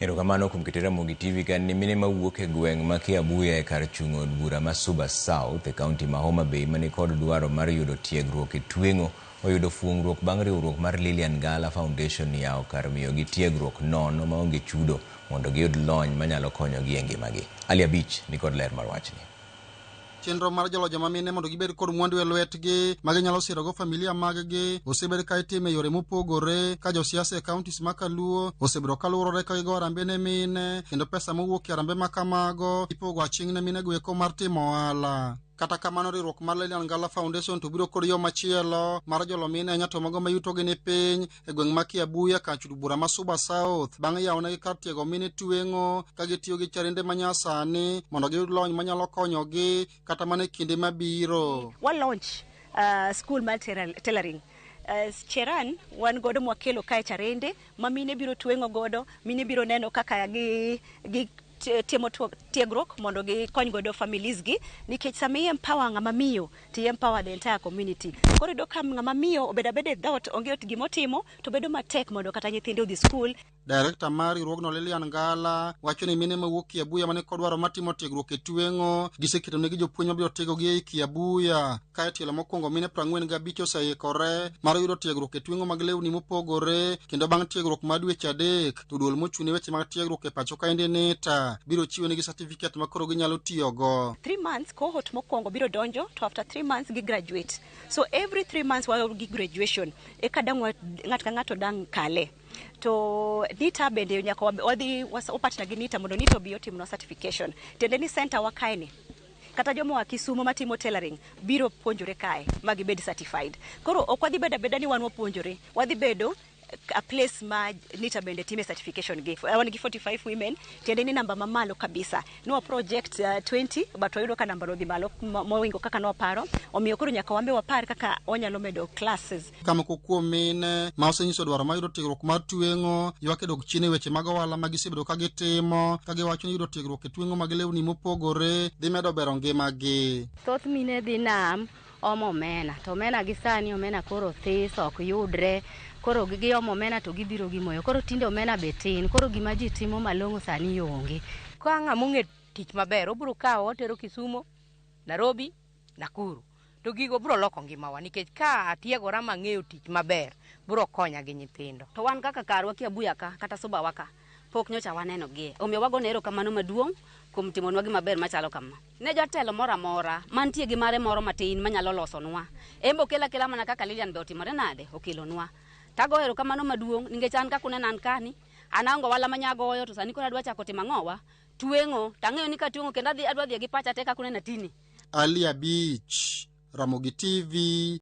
Erokamano kuom keteramo gi TV kan ni mine mawuok e gweng' ma Kiabuya e kar chung' od bura ma Suba South e kaunti ma Homa Bay mani kod dwaro mar yudo tiegruok e tweng'o oyudo fuong'ruok bang' riwruok mar Lilian Ngala Foundation yawo kar miyogi tiegruok nono maonge chudo mondo giyud lony manyalo konyogi e ngimagi. Ali Abich ni kod ler mar wachni. Chenro mar jalo joma mine mondo gibed kod mwandu e lwetgi ma ginyalo sirogo familia mag-gi osebed ka itimo e yore mopogore ka josiasa e kauntis ma Kaluo osebedo kaluorore ka gigo arambe ne mine kendo pesa mowuok e arambe ma kamago ipogo aching' ne mine goeko mar timo ohala. Kata kamano riwruok mar Lilian Ngala Foundation to biro kod yo machielo mar jolo mine nyato mago mayuto gi ni piny e gweng' ma Kiabuya ka chud bura ma Suba South bang' yawo negi kar tiego mine tweng'o ka gitiyo gi charende manyasani mondo giyud lony manyalo konyogi kata mana e kinde mabiro. Launch school mar tailoring. Cheran wan godo mwakelo kae charende ma mine biro tweng'o godo, mine biro neno kaka gi timo tiegruok mondo gikony godo families gi nikech sama empower ng'ama miyo to empower the entire community. Koro do kam ng'ama miyo obeda bede dot onge gimotimo to bedo matek mondo kata nyithinde odhi school. Director mar riwruogno Lilian Ngala wacho ni mine mawuok Kiabuya mane kodwaro matimo tiegruok e tweng'o giseketo negi jopuonj mabiro tiegogi e Kiabuya kae tielo mokwongo mine 45 oseikore mar yudo tiegruok e tweng'o mag lewni mopogore kendo bang' tiegruok mar dweche 3 to duol mochuni weche mag tiegruok e pacho kaende NETA biro chiwo negi certificate ma koro ginyalo tiyogo. 3 months cohort mokwongo biro donjo to after 3 months gi graduate. So every 3 months while gi graduation eka dang' ng'at ka ng'ato dang' kale. To NETA bende nyaka wadhi opatna gi NETA mondo NETA obi otimno certification. Tiende ni center wa kae ni kata jomo wa Kisumu matimo tailoring biro puonjore kae ma gibed certified. Koro ok wadhi beda ni wan wapuonjore, wadhi bedo a place ma NETA bende time certification gi. Wan gi 45 women, tiende ni namba mamalo kabisa. No project 20 but wayudo ka namba no dhi malo mowingo kaka no paro. Omiyo koro nyaka wambe wapar kaka onyalo medo classes. Kama kuom mine ma osenyiso dwaro ma yudo tiegruok mar tweng'o ywak e dok chien e weche mag ohala ma gisebedo ka gitimo ka giwacho ni yudo tiegruok e tweng'o mag lewni mopogore dhi medo bero ngimagi. Thoth mine dhi nam omo omena to omena gi sani omena koro this ok yudre. Koro giomo omena to gibiro gi moyo. Koro tinde omena be tin. Koro gima ji timo malong'o sani onge. Ka ng'ama ong'e tich maber obiro kawo otero Kisumu, Nairobi, Nakuru. To gigo biro loko ngimawa nikech ka atiegora mang'eyo tich maber biro konya gi nyithindo. To wan kaka karwa Kiabuya ka kata Suba waka pok nyocha waneno gie. Omiyo wago nero kamano maduong' kuom timonwa gi maber machalo kama. Ne jotelo moro amora mantie gi mare moro matin manyalo losonwa. Embo kela mana kaka Lilian be otimore nade okelonwa. Tago ero kamano maduong' nikech an kaka uneno an kani anango wala manyagoyo to sani koro adwa chako timo ang'owa tweng'o tang'eyo ni ka tweng'o kendo adwa dhi gi pacha te kaka uneno tini. Ali Abich, Ramogi TV.